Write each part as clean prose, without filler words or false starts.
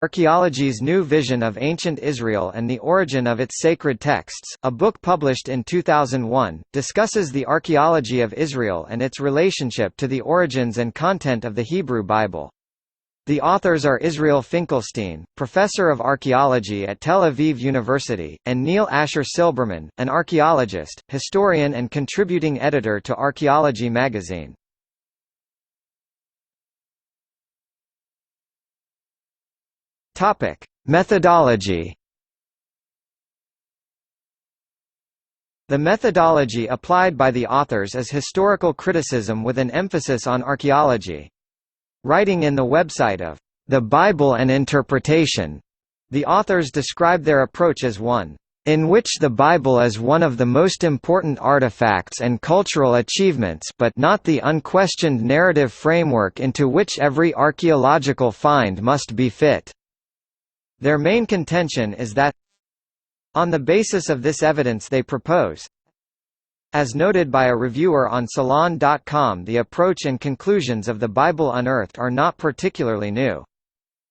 Archaeology's New Vision of Ancient Israel and the Origin of Its Sacred Texts, a book published in 2001, discusses the archaeology of Israel and its relationship to the origins and content of the Hebrew Bible. The authors are Israel Finkelstein, professor of archaeology at Tel Aviv University, and Neil Asher Silberman, an archaeologist, historian and contributing editor to Archaeology magazine. Methodology. The methodology applied by the authors is historical criticism with an emphasis on archaeology. Writing in the website of The Bible and Interpretation, the authors describe their approach as one in which the Bible is one of the most important artifacts and cultural achievements, but not the unquestioned narrative framework into which every archaeological find must be fit. Their main contention is that, on the basis of this evidence they propose, as noted by a reviewer on Salon.com, the approach and conclusions of the Bible Unearthed are not particularly new.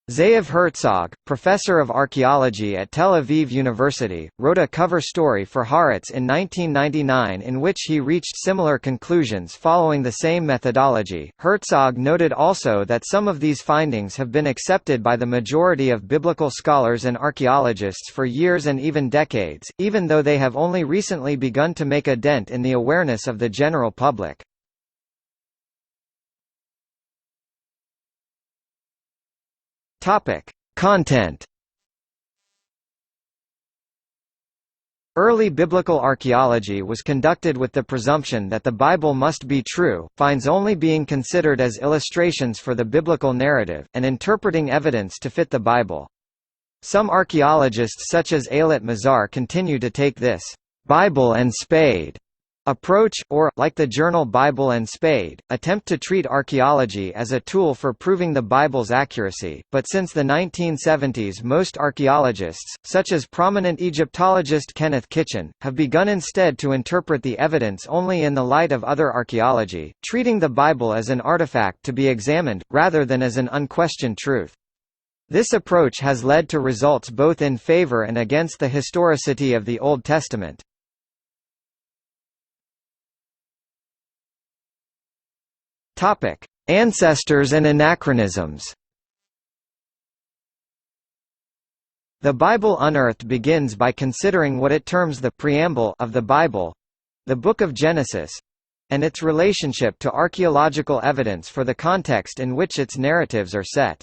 Ze'ev Herzog, professor of archaeology at Tel Aviv University, wrote a cover story for Haaretz in 1999 in which he reached similar conclusions following the same methodology. Herzog noted also that some of these findings have been accepted by the majority of biblical scholars and archaeologists for years and even decades, even though they have only recently begun to make a dent in the awareness of the general public. Content. Early biblical archaeology was conducted with the presumption that the Bible must be true, finds only being considered as illustrations for the biblical narrative, and interpreting evidence to fit the Bible. Some archaeologists such as Eilat Mazar continue to take this Bible and spade approach, or, like the journal Bible and Spade, attempt to treat archaeology as a tool for proving the Bible's accuracy, but since the 1970s most archaeologists, such as prominent Egyptologist Kenneth Kitchen, have begun instead to interpret the evidence only in the light of other archaeology, treating the Bible as an artifact to be examined, rather than as an unquestioned truth. This approach has led to results both in favor and against the historicity of the Old Testament. Ancestors and anachronisms. The Bible Unearthed begins by considering what it terms the preamble of the Bible, the Book of Genesis, and its relationship to archaeological evidence for the context in which its narratives are set.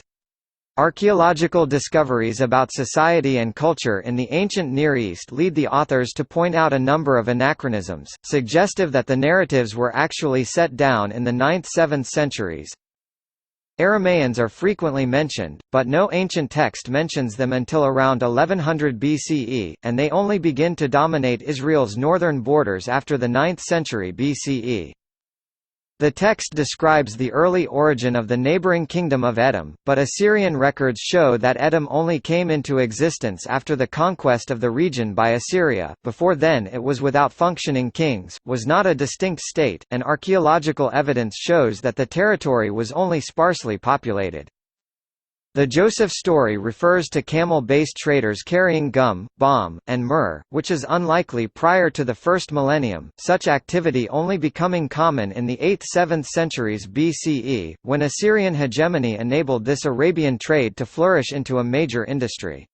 Archaeological discoveries about society and culture in the ancient Near East lead the authors to point out a number of anachronisms, suggestive that the narratives were actually set down in the 9th–7th centuries. Aramaeans are frequently mentioned, but no ancient text mentions them until around 1100 BCE, and they only begin to dominate Israel's northern borders after the 9th century BCE. The text describes the early origin of the neighboring kingdom of Edom, but Assyrian records show that Edom only came into existence after the conquest of the region by Assyria. Before then it was without functioning kings, was not a distinct state, and archaeological evidence shows that the territory was only sparsely populated. The Joseph story refers to camel-based traders carrying gum, balm, and myrrh, which is unlikely prior to the first millennium, such activity only becoming common in the 8th–7th centuries BCE, when Assyrian hegemony enabled this Arabian trade to flourish into a major industry.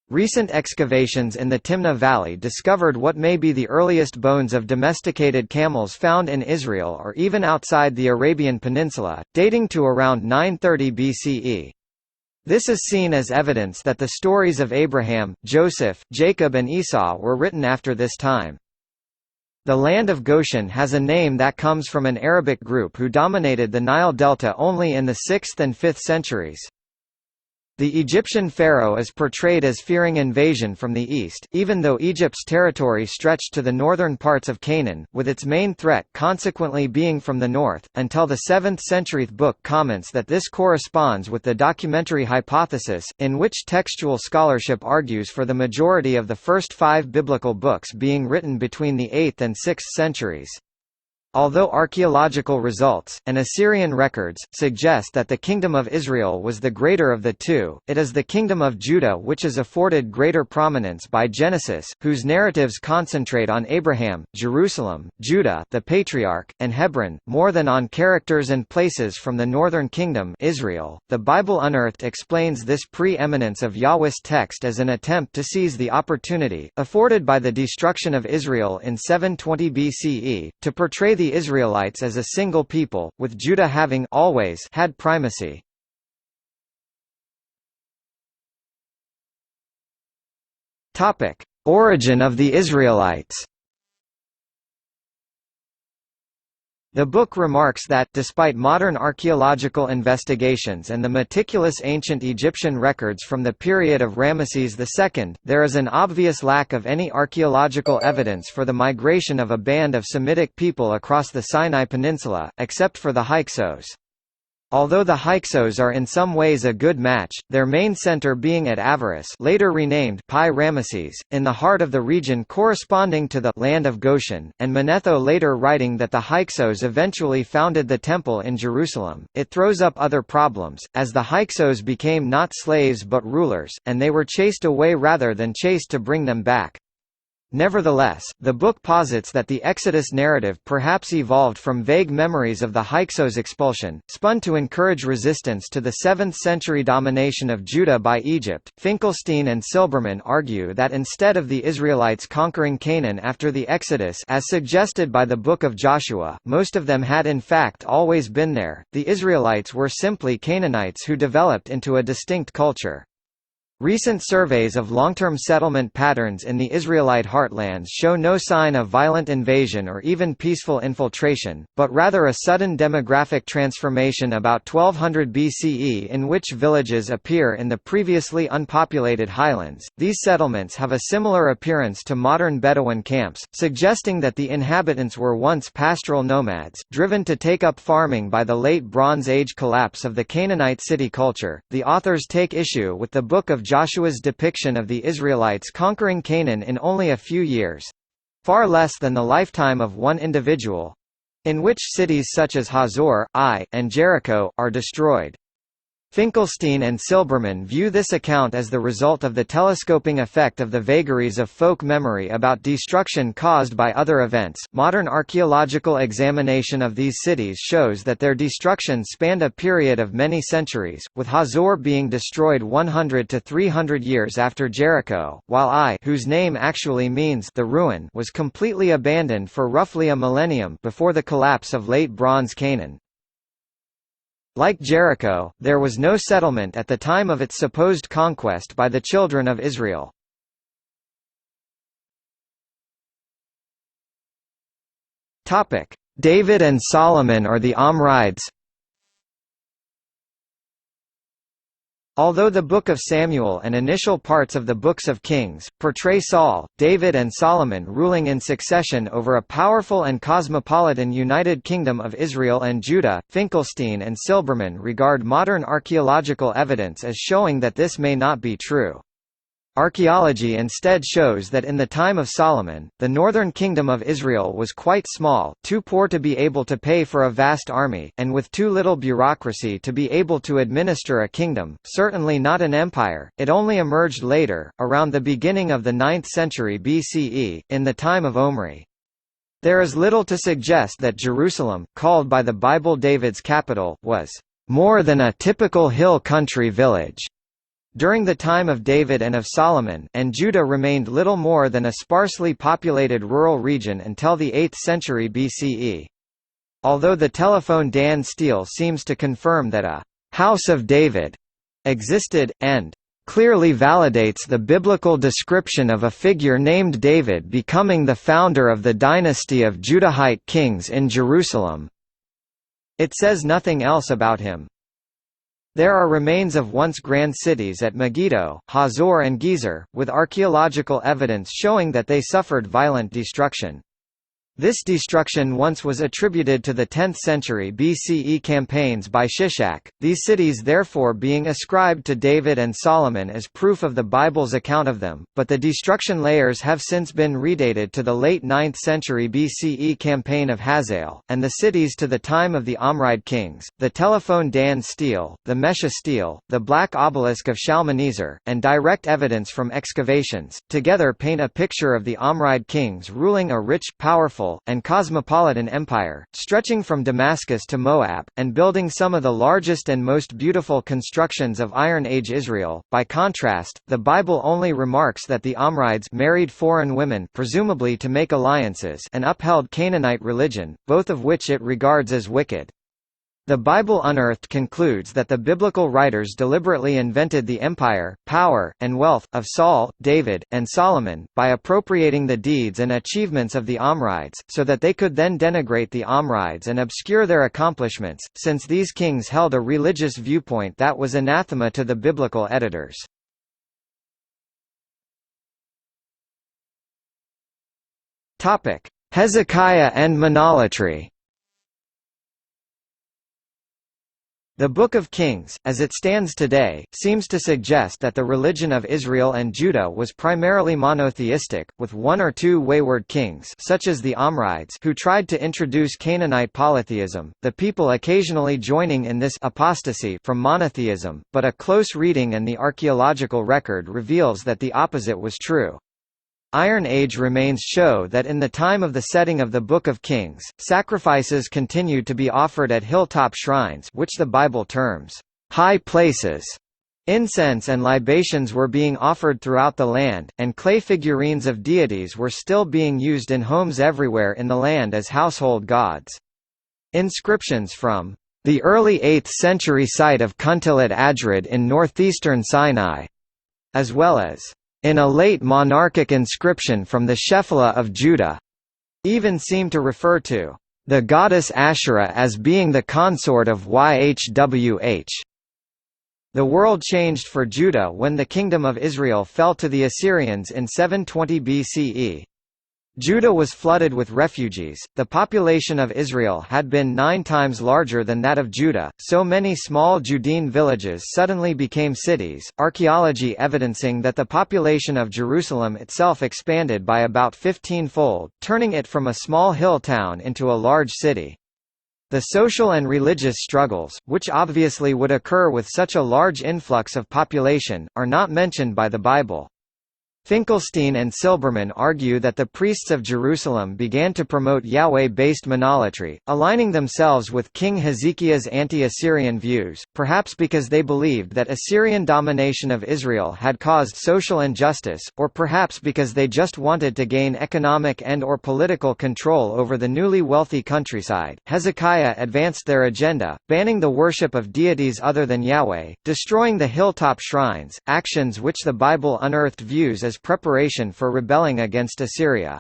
Recent excavations in the Timna Valley discovered what may be the earliest bones of domesticated camels found in Israel or even outside the Arabian Peninsula, dating to around 930 BCE. This is seen as evidence that the stories of Abraham, Joseph, Jacob and Esau were written after this time. The land of Goshen has a name that comes from an Arabic group who dominated the Nile Delta only in the 6th and 5th centuries. The Egyptian pharaoh is portrayed as fearing invasion from the east, even though Egypt's territory stretched to the northern parts of Canaan, with its main threat consequently being from the north, until the 7th century book comments that this corresponds with the documentary hypothesis, in which textual scholarship argues for the majority of the first 5 biblical books being written between the 8th and 6th centuries. Although archaeological results, and Assyrian records, suggest that the Kingdom of Israel was the greater of the two, it is the Kingdom of Judah which is afforded greater prominence by Genesis, whose narratives concentrate on Abraham, Jerusalem, Judah the Patriarch, and Hebron, more than on characters and places from the northern kingdom Israel. The Bible Unearthed explains this pre-eminence of Yahweh's text as an attempt to seize the opportunity, afforded by the destruction of Israel in 720 BCE, to portray the Israelites as a single people, with Judah having always had primacy. Topic: Origin of the Israelites. The book remarks that, despite modern archaeological investigations and the meticulous ancient Egyptian records from the period of Ramesses II, there is an obvious lack of any archaeological evidence for the migration of a band of Semitic people across the Sinai Peninsula, except for the Hyksos. Although the Hyksos are in some ways a good match, their main center being at Avaris, later renamed Pi Ramesses, in the heart of the region corresponding to the land of Goshen, and Manetho later writing that the Hyksos eventually founded the temple in Jerusalem, it throws up other problems, as the Hyksos became not slaves but rulers, and they were chased away rather than chased to bring them back. Nevertheless, the book posits that the Exodus narrative perhaps evolved from vague memories of the Hyksos expulsion, spun to encourage resistance to the 7th-century domination of Judah by Egypt. Finkelstein and Silberman argue that instead of the Israelites conquering Canaan after the Exodus as suggested by the Book of Joshua, most of them had in fact always been there. The Israelites were simply Canaanites who developed into a distinct culture. Recent surveys of long-term settlement patterns in the Israelite heartlands show no sign of violent invasion or even peaceful infiltration, but rather a sudden demographic transformation about 1200 BCE in which villages appear in the previously unpopulated highlands. These settlements have a similar appearance to modern Bedouin camps, suggesting that the inhabitants were once pastoral nomads, driven to take up farming by the late Bronze Age collapse of the Canaanite city culture. The authors take issue with the Book of Joshua's depiction of the Israelites conquering Canaan in only a few years—far less than the lifetime of one individual—in which cities such as Hazor, Ai, and Jericho are destroyed. Finkelstein and Silberman view this account as the result of the telescoping effect of the vagaries of folk memory about destruction caused by other events. Modern archaeological examination of these cities shows that their destruction spanned a period of many centuries, with Hazor being destroyed 100 to 300 years after Jericho, while Ai, whose name actually means the ruin, was completely abandoned for roughly a millennium before the collapse of Late Bronze Canaan. Like Jericho, there was no settlement at the time of its supposed conquest by the children of Israel. David and Solomon or the Omrides. Although the Book of Samuel and initial parts of the books of Kings portray Saul, David and Solomon ruling in succession over a powerful and cosmopolitan United Kingdom of Israel and Judah, Finkelstein and Silberman regard modern archaeological evidence as showing that this may not be true. Archaeology instead shows that in the time of Solomon, the northern kingdom of Israel was quite small, too poor to be able to pay for a vast army, and with too little bureaucracy to be able to administer a kingdom, certainly not an empire. It only emerged later, around the beginning of the 9th century BCE, in the time of Omri. There is little to suggest that Jerusalem, called by the Bible David's capital, was more than a typical hill country village. During the time of David and of Solomon, and Judah remained little more than a sparsely populated rural region until the 8th century BCE. Although the telephone Dan Steele seems to confirm that a «House of David» existed, and clearly validates the biblical description of a figure named David becoming the founder of the dynasty of Judahite kings in Jerusalem, it says nothing else about him. There are remains of once grand cities at Megiddo, Hazor and Gezer, with archaeological evidence showing that they suffered violent destruction. This destruction once was attributed to the 10th century BCE campaigns by Shishak, these cities therefore being ascribed to David and Solomon as proof of the Bible's account of them, but the destruction layers have since been redated to the late 9th century BCE campaign of Hazael, and the cities to the time of the Omride kings. The telephone Dan stele, the Mesha stele, the black obelisk of Shalmaneser, and direct evidence from excavations, together paint a picture of the Omride kings ruling a rich, powerful, and cosmopolitan empire, stretching from Damascus to Moab, and building some of the largest and most beautiful constructions of Iron Age Israel. By contrast, the Bible only remarks that the Omrides married foreign women, presumably to make alliances, and upheld Canaanite religion, both of which it regards as wicked. The Bible Unearthed concludes that the biblical writers deliberately invented the empire, power, and wealth, of Saul, David, and Solomon, by appropriating the deeds and achievements of the Omrides, so that they could then denigrate the Omrides and obscure their accomplishments, since these kings held a religious viewpoint that was anathema to the biblical editors. Hezekiah and monolatry. The Book of Kings, as it stands today, seems to suggest that the religion of Israel and Judah was primarily monotheistic, with one or two wayward kings such as the Omrides who tried to introduce Canaanite polytheism, the people occasionally joining in this apostasy from monotheism, but a close reading and the archaeological record reveals that the opposite was true. Iron Age remains show that in the time of the setting of the Book of Kings, sacrifices continued to be offered at hilltop shrines, which the Bible terms high places. Incense and libations were being offered throughout the land, and clay figurines of deities were still being used in homes everywhere in the land as household gods. Inscriptions from the early 8th century site of Kuntilat Ajrid in northeastern Sinai, as well as in a late monarchic inscription from the Shephelah of Judah, even seem to refer to the goddess Asherah as being the consort of Yhwh. The world changed for Judah when the kingdom of Israel fell to the Assyrians in 720 BCE. Judah was flooded with refugees. The population of Israel had been 9 times larger than that of Judah, so many small Judean villages suddenly became cities. Archaeology evidencing that the population of Jerusalem itself expanded by about 15-fold, turning it from a small hill town into a large city. The social and religious struggles, which obviously would occur with such a large influx of population, are not mentioned by the Bible. Finkelstein and Silberman argue that the priests of Jerusalem began to promote Yahweh-based monolatry, aligning themselves with King Hezekiah's anti-Assyrian views, perhaps because they believed that Assyrian domination of Israel had caused social injustice, or perhaps because they just wanted to gain economic and/or political control over the newly wealthy countryside. Hezekiah advanced their agenda, banning the worship of deities other than Yahweh, destroying the hilltop shrines, actions which the Bible Unearthed views as preparation for rebelling against Assyria.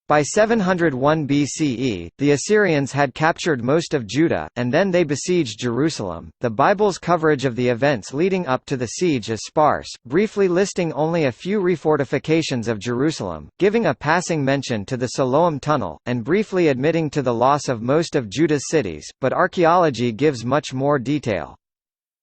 By 701 BCE, the Assyrians had captured most of Judah, and then they besieged Jerusalem. The Bible's coverage of the events leading up to the siege is sparse, briefly listing only a few refortifications of Jerusalem, giving a passing mention to the Siloam Tunnel, and briefly admitting to the loss of most of Judah's cities, but archaeology gives much more detail.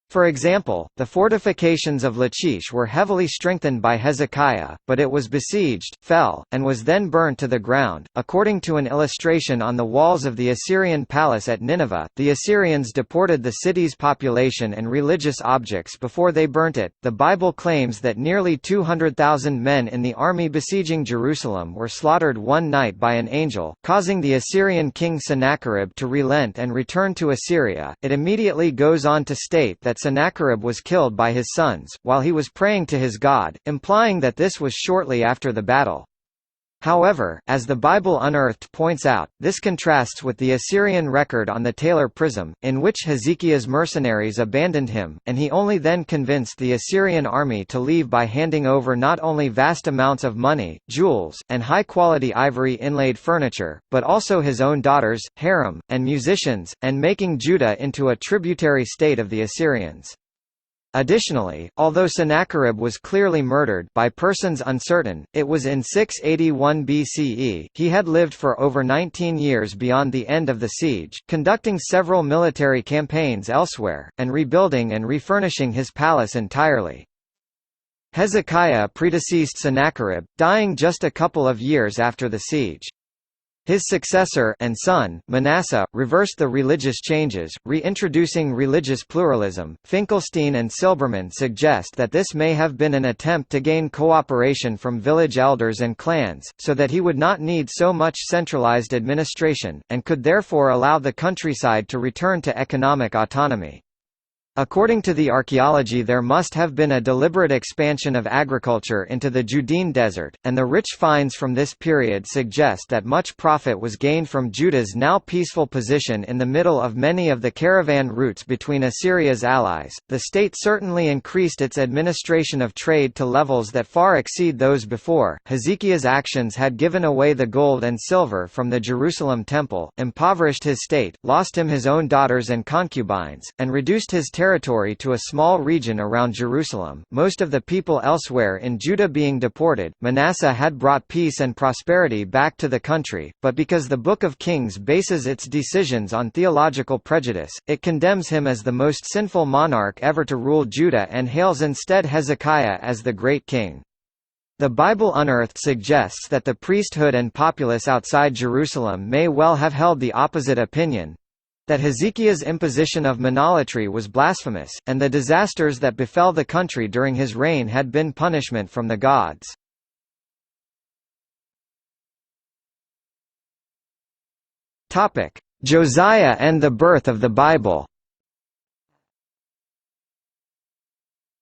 For example, the fortifications of Lachish were heavily strengthened by Hezekiah, but it was besieged, fell, and was then burned to the ground. According to an illustration on the walls of the Assyrian palace at Nineveh, the Assyrians deported the city's population and religious objects before they burnt it. The Bible claims that nearly 200,000 men in the army besieging Jerusalem were slaughtered one night by an angel, causing the Assyrian king Sennacherib to relent and return to Assyria. It immediately goes on to state that Sennacherib was killed by his sons, while he was praying to his God, implying that this was shortly after the battle. However, as the Bible Unearthed points out, this contrasts with the Assyrian record on the Taylor Prism, in which Hezekiah's mercenaries abandoned him, and he only then convinced the Assyrian army to leave by handing over not only vast amounts of money, jewels, and high-quality ivory-inlaid furniture, but also his own daughters, harem, and musicians, and making Judah into a tributary state of the Assyrians. Additionally, although Sennacherib was clearly murdered by persons uncertain, it was in 681 BCE. He had lived for over 19 years beyond the end of the siege, conducting several military campaigns elsewhere, and rebuilding and refurnishing his palace entirely. Hezekiah predeceased Sennacherib, dying just a couple of years after the siege. His successor and son, Manasseh, reversed the religious changes, reintroducing religious pluralism. Finkelstein and Silberman suggest that this may have been an attempt to gain cooperation from village elders and clans, so that he would not need so much centralized administration, and could therefore allow the countryside to return to economic autonomy. According to the archaeology, there must have been a deliberate expansion of agriculture into the Judean desert, and the rich finds from this period suggest that much profit was gained from Judah's now peaceful position in the middle of many of the caravan routes between Assyria's allies. The state certainly increased its administration of trade to levels that far exceed those before. Hezekiah's actions had given away the gold and silver from the Jerusalem temple, impoverished his state, lost him his own daughters and concubines, and reduced his territory to a small region around Jerusalem, most of the people elsewhere in Judah being deported. Manasseh had brought peace and prosperity back to the country, but because the Book of Kings bases its decisions on theological prejudice, it condemns him as the most sinful monarch ever to rule Judah and hails instead Hezekiah as the great king. The Bible Unearthed suggests that the priesthood and populace outside Jerusalem may well have held the opposite opinion, that Hezekiah's imposition of monolatry was blasphemous, and the disasters that befell the country during his reign had been punishment from the gods. Josiah and the birth of the Bible.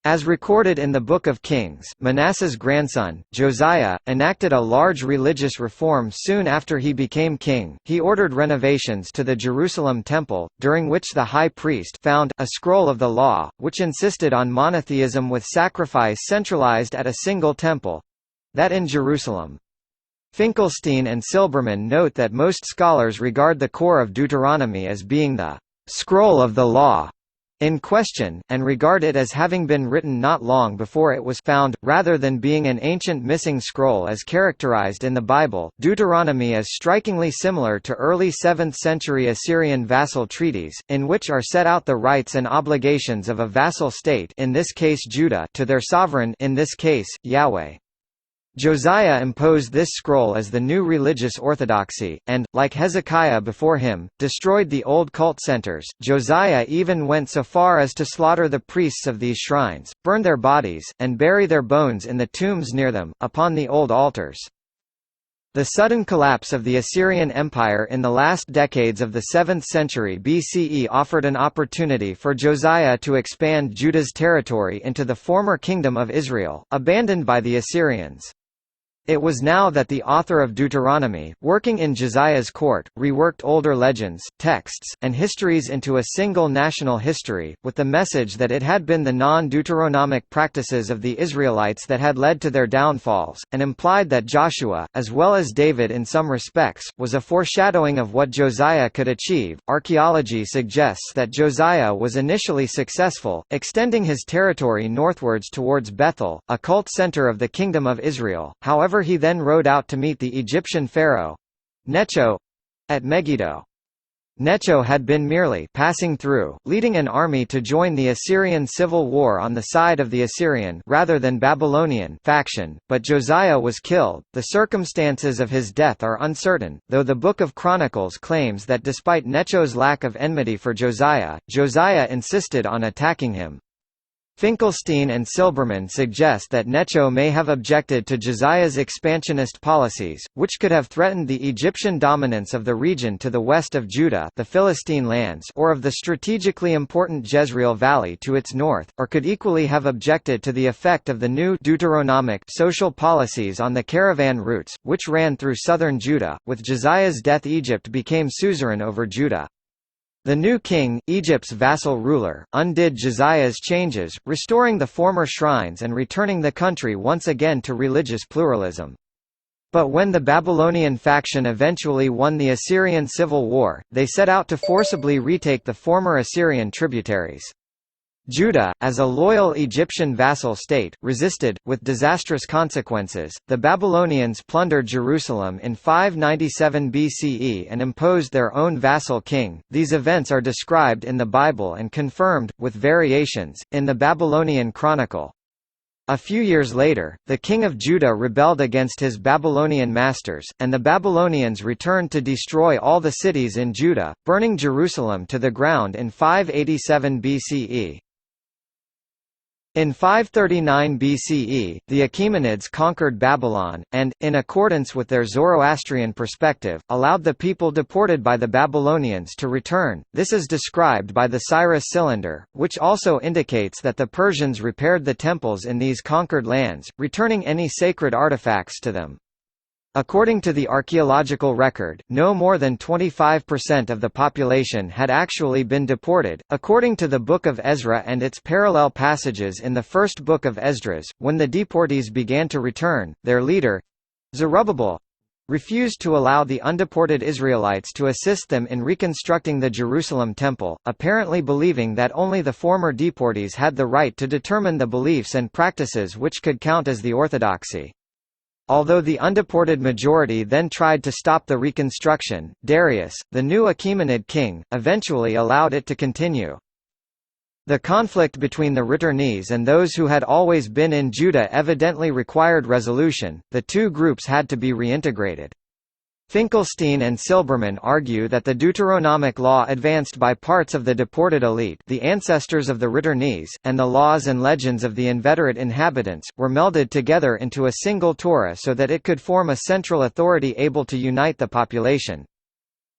As recorded in the Book of Kings, Manasseh's grandson, Josiah, enacted a large religious reform soon after he became king. He ordered renovations to the Jerusalem temple, during which the high priest found a scroll of the law, which insisted on monotheism with sacrifice centralized at a single temple—that in Jerusalem. Finkelstein and Silberman note that most scholars regard the core of Deuteronomy as being the scroll of the law in question, and regard it as having been written not long before it was found, rather than being an ancient missing scroll as characterized in the Bible. Deuteronomy is strikingly similar to early 7th century Assyrian vassal treaties, in which are set out the rights and obligations of a vassal state, in this case Judah, to their sovereign, in this case, Yahweh. Josiah imposed this scroll as the new religious orthodoxy, and, like Hezekiah before him, destroyed the old cult centers. Josiah even went so far as to slaughter the priests of these shrines, burn their bodies, and bury their bones in the tombs near them, upon the old altars. The sudden collapse of the Assyrian Empire in the last decades of the 7th century BCE offered an opportunity for Josiah to expand Judah's territory into the former Kingdom of Israel, abandoned by the Assyrians. It was now that the author of Deuteronomy, working in Josiah's court, reworked older legends, texts, and histories into a single national history, with the message that it had been the non-Deuteronomic practices of the Israelites that had led to their downfalls, and implied that Joshua, as well as David in some respects, was a foreshadowing of what Josiah could achieve. Archaeology suggests that Josiah was initially successful, extending his territory northwards towards Bethel, a cult center of the Kingdom of Israel. However, he then rode out to meet the Egyptian pharaoh Necho at Megiddo. Necho had been merely passing through, leading an army to join the Assyrian civil war on the side of the Assyrian rather than Babylonian faction, but Josiah was killed. The circumstances of his death are uncertain, though the Book of Chronicles claims that despite Necho's lack of enmity for Josiah, Josiah insisted on attacking him. Finkelstein and Silberman suggest that Necho may have objected to Josiah's expansionist policies, which could have threatened the Egyptian dominance of the region to the west of Judah, the Philistine lands, or of the strategically important Jezreel Valley to its north, or could equally have objected to the effect of the new Deuteronomic social policies on the caravan routes, which ran through southern Judah. With Josiah's death, Egypt became suzerain over Judah. The new king, Egypt's vassal ruler, undid Josiah's changes, restoring the former shrines and returning the country once again to religious pluralism. But when the Babylonian faction eventually won the Assyrian civil war, they set out to forcibly retake the former Assyrian tributaries. Judah, as a loyal Egyptian vassal state, resisted, with disastrous consequences. The Babylonians plundered Jerusalem in 597 BCE and imposed their own vassal king. These events are described in the Bible and confirmed, with variations, in the Babylonian Chronicle. A few years later, the king of Judah rebelled against his Babylonian masters, and the Babylonians returned to destroy all the cities in Judah, burning Jerusalem to the ground in 587 BCE. In 539 BCE, the Achaemenids conquered Babylon, and, in accordance with their Zoroastrian perspective, allowed the people deported by the Babylonians to return. This is described by the Cyrus Cylinder, which also indicates that the Persians repaired the temples in these conquered lands, returning any sacred artifacts to them. According to the archaeological record, no more than 25% of the population had actually been deported. According to the Book of Ezra and its parallel passages in the first book of Esdras, when the deportees began to return, their leader, Zerubbabel, refused to allow the undeported Israelites to assist them in reconstructing the Jerusalem temple, apparently believing that only the former deportees had the right to determine the beliefs and practices which could count as the orthodoxy. Although the undeported majority then tried to stop the reconstruction, Darius, the new Achaemenid king, eventually allowed it to continue. The conflict between the returnees and those who had always been in Judah evidently required resolution. The two groups had to be reintegrated. Finkelstein and Silberman argue that the Deuteronomic law advanced by parts of the deported elite, the ancestors of the returnees, and the laws and legends of the inveterate inhabitants, were melded together into a single Torah so that it could form a central authority able to unite the population.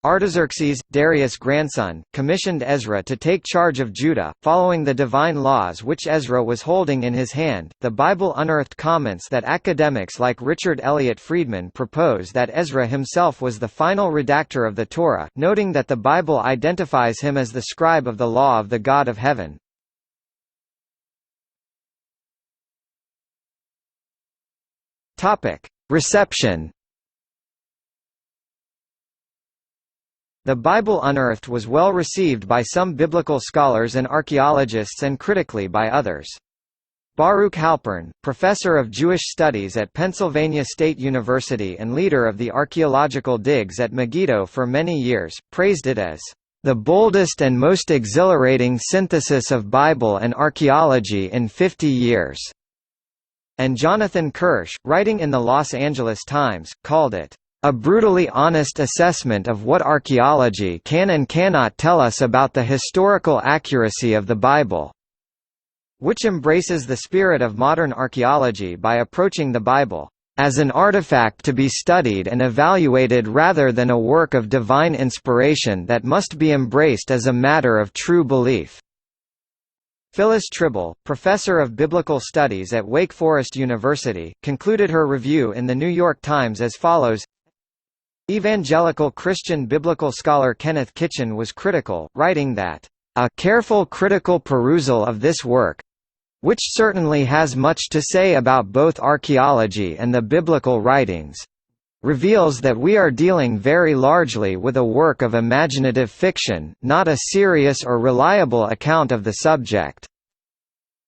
Artaxerxes, Darius' grandson, commissioned Ezra to take charge of Judah, following the divine laws which Ezra was holding in his hand. The Bible Unearthed comments that academics like Richard Elliott Friedman propose that Ezra himself was the final redactor of the Torah, noting that the Bible identifies him as the scribe of the law of the God of heaven. Topic: Reception. The Bible Unearthed was well received by some biblical scholars and archaeologists and critically by others. Baruch Halpern, professor of Jewish studies at Pennsylvania State University and leader of the archaeological digs at Megiddo for many years, praised it as the boldest and most exhilarating synthesis of Bible and archaeology in 50 years. And Jonathan Kirsch, writing in the Los Angeles Times, called it a brutally honest assessment of what archaeology can and cannot tell us about the historical accuracy of the Bible, which embraces the spirit of modern archaeology by approaching the Bible as an artifact to be studied and evaluated rather than a work of divine inspiration that must be embraced as a matter of true belief. Phyllis Tribble, professor of biblical studies at Wake Forest University, concluded her review in the New York Times as follows: Evangelical Christian biblical scholar Kenneth Kitchen was critical, writing that, "A careful critical perusal of this work, which certainly has much to say about both archaeology and the biblical writings, reveals that we are dealing very largely with a work of imaginative fiction, not a serious or reliable account of the subject.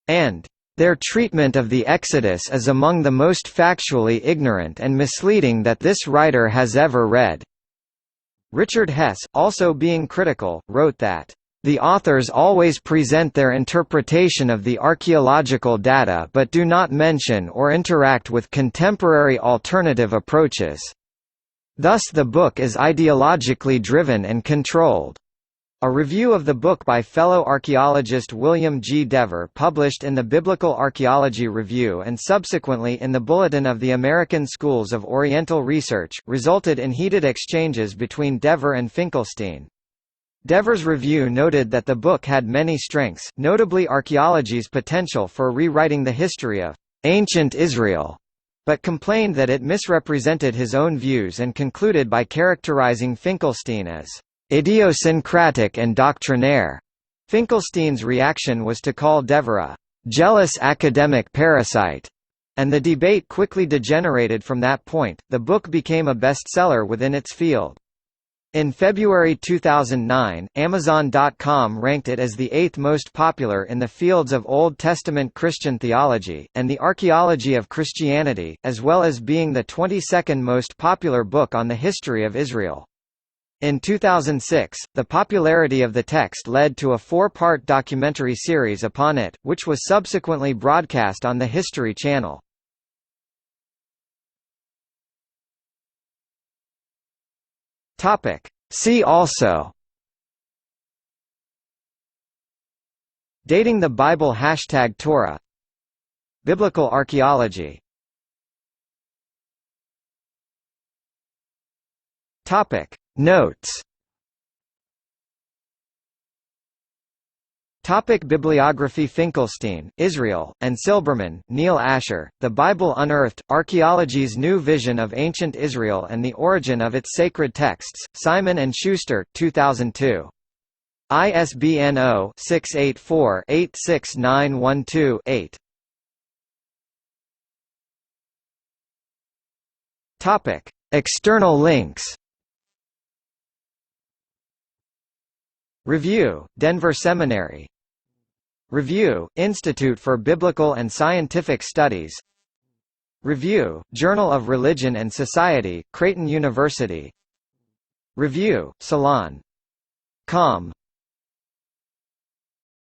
And their treatment of the Exodus is among the most factually ignorant and misleading that this writer has ever read." Richard Hess, also being critical, wrote that, "The authors always present their interpretation of the archaeological data but do not mention or interact with contemporary alternative approaches. Thus the book is ideologically driven and controlled." A review of the book by fellow archaeologist William G. Dever, published in the Biblical Archaeology Review and subsequently in the Bulletin of the American Schools of Oriental Research, resulted in heated exchanges between Dever and Finkelstein. Dever's review noted that the book had many strengths, notably archaeology's potential for rewriting the history of ancient Israel, but complained that it misrepresented his own views and concluded by characterizing Finkelstein as idiosyncratic and doctrinaire. Finkelstein's reaction was to call Dever a jealous academic parasite, and the debate quickly degenerated from that point. The book became a bestseller within its field. In February 2009, Amazon.com ranked it as the 8th most popular in the fields of Old Testament Christian theology, and the archaeology of Christianity, as well as being the 22nd most popular book on the history of Israel. In 2006, the popularity of the text led to a 4-part documentary series upon it, which was subsequently broadcast on the History Channel. See also: Dating the Bible # Torah, Biblical archaeology. Notes. Bibliography: Finkelstein, Israel, and Silberman, Neil Asher, The Bible Unearthed, Archaeology's New Vision of Ancient Israel and the Origin of Its Sacred Texts, Simon & Schuster, 2002. ISBN 0-684-86912-8. External links. Review, Denver Seminary. Review, Institute for Biblical and Scientific Studies. Review, Journal of Religion and Society, Creighton University. Review, Salon.com